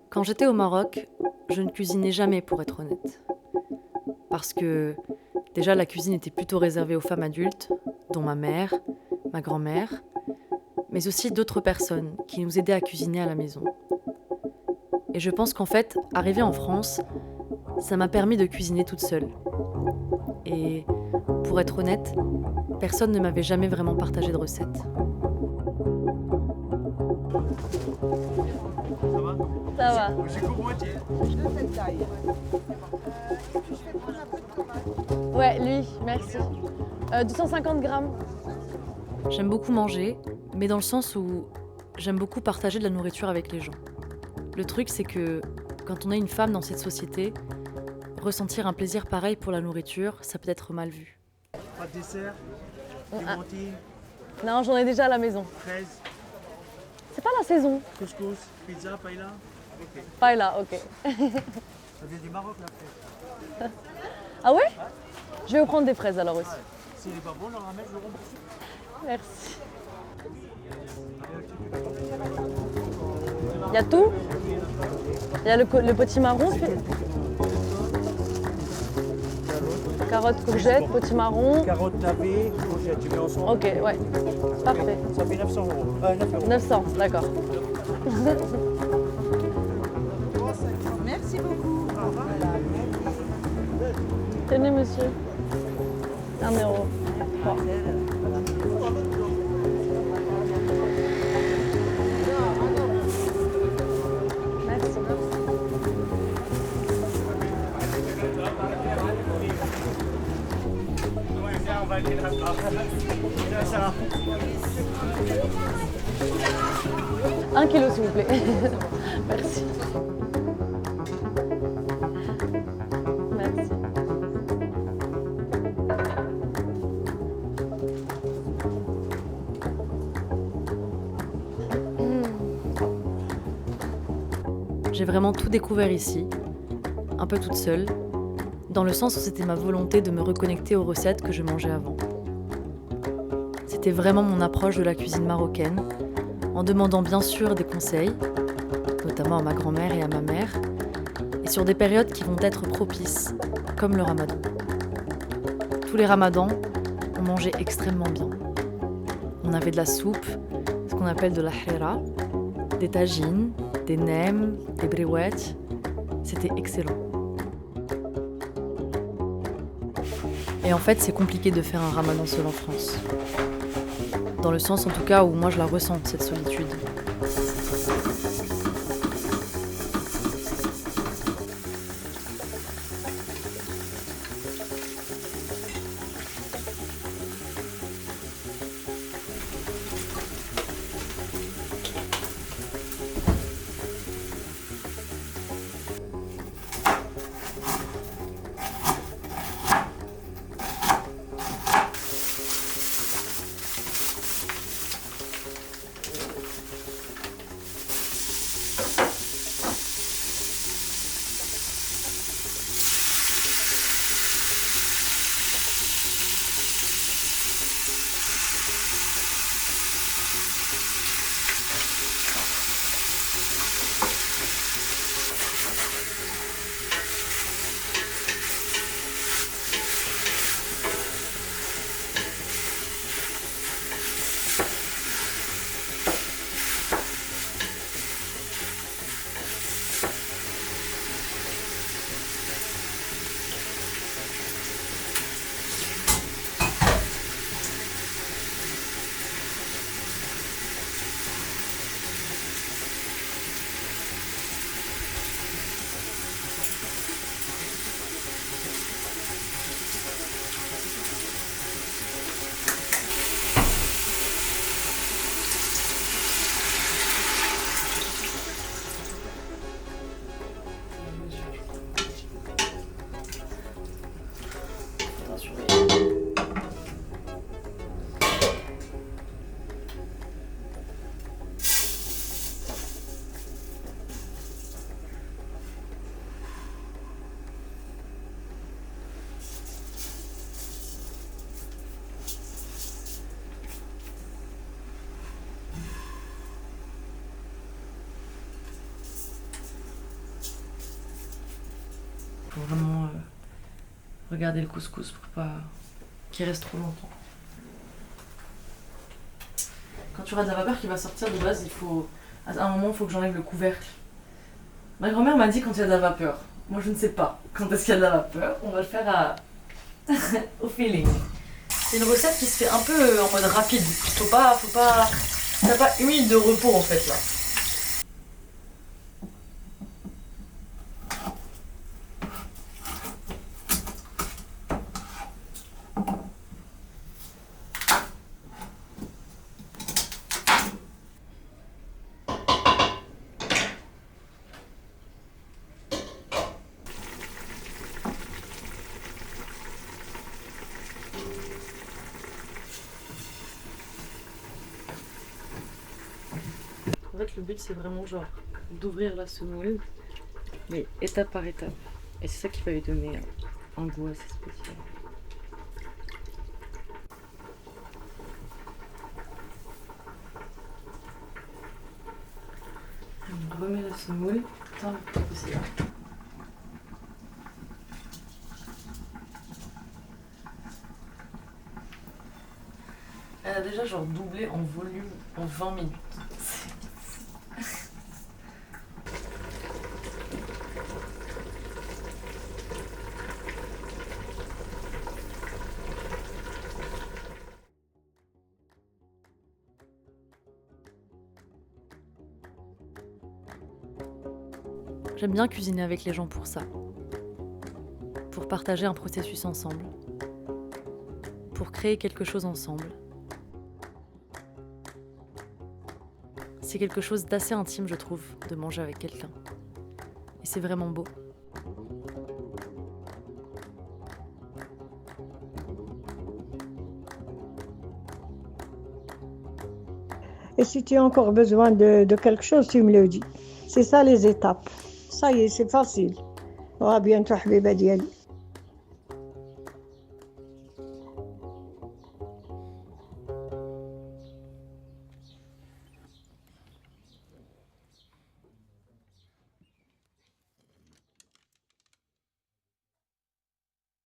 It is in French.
Quand j'étais au Maroc, je ne cuisinais jamais pour être honnête. Parce que déjà la cuisine était plutôt réservée aux femmes adultes, dont ma mère, ma grand-mère, mais aussi d'autres personnes qui nous aidaient à cuisiner à la maison. Et je pense qu'en fait, arrivée en France, ça m'a permis de cuisiner toute seule. Et pour être honnête, personne ne m'avait jamais vraiment partagé de recettes. Ça va. Ouais, lui, merci. 250 grammes. J'aime beaucoup manger, mais dans le sens où j'aime beaucoup partager de la nourriture avec les gens. Le truc, c'est que quand on est une femme dans cette société, ressentir un plaisir pareil pour la nourriture, ça peut être mal vu. Pas de dessert, Ah. clémentine, Non, j'en ai déjà à la maison. fraises, C'est pas la saison. couscous, pizza, paella. Ok. Pas là, ok. Ça vient du Maroc la fraise. Ah ouais? Je vais vous prendre des fraises alors aussi. S'il n'est pas bon, on en ramène, je le rembourse. Merci. Il y a tout? Il y a le potimarron, carottes, courgettes, potimarron. Carottes navets, courgettes, tu mets ensemble. Ok, ouais. Parfait. Ça fait 900 euros. 9 euros. 900, d'accord. Merci beaucoup. Tenez, monsieur. 1 euro. Bon. Merci. On va aller là-bas. Ça. 1 kilo, s'il vous plaît. Merci. Merci. J'ai vraiment tout découvert ici, un peu toute seule, dans le sens où c'était ma volonté de me reconnecter aux recettes que je mangeais avant. C'était vraiment mon approche de la cuisine marocaine, en demandant bien sûr des conseils, notamment à ma grand-mère et à ma mère, et sur des périodes qui vont être propices, comme le ramadan. Tous les ramadans, on mangeait extrêmement bien. On avait de la soupe, ce qu'on appelle de la hira, des tagines, des nems, des briouettes. C'était excellent. Et en fait, c'est compliqué de faire un ramadan seul en France. Dans le sens en tout cas où moi je la ressens, cette solitude. regarder le couscous pour pas qu'il reste trop longtemps. Quand tu auras de la vapeur qui va sortir de base, à un moment, il faut que j'enlève le couvercle. Ma grand-mère m'a dit quand il y a de la vapeur. Moi, je ne sais pas quand est-ce qu'il y a de la vapeur. On va le faire au feeling. C'est une recette qui se fait un peu en mode rapide. T'as pas une minute de repos en fait là. En fait, le but c'est vraiment genre d'ouvrir la semoule, mais étape par étape. Et c'est ça qui va lui donner un goût assez spécial. On remet la semoule tant que possible. Elle a déjà genre doublé en volume en 20 minutes. J'aime bien cuisiner avec les gens pour ça. Pour partager un processus ensemble. Pour créer quelque chose ensemble. C'est quelque chose d'assez intime, je trouve, de manger avec quelqu'un. Et c'est vraiment beau. Et si tu as encore besoin de quelque chose, tu me le dis. C'est ça les étapes. Ça y est, c'est facile. Ah, bientôt, حبيبة ديالي.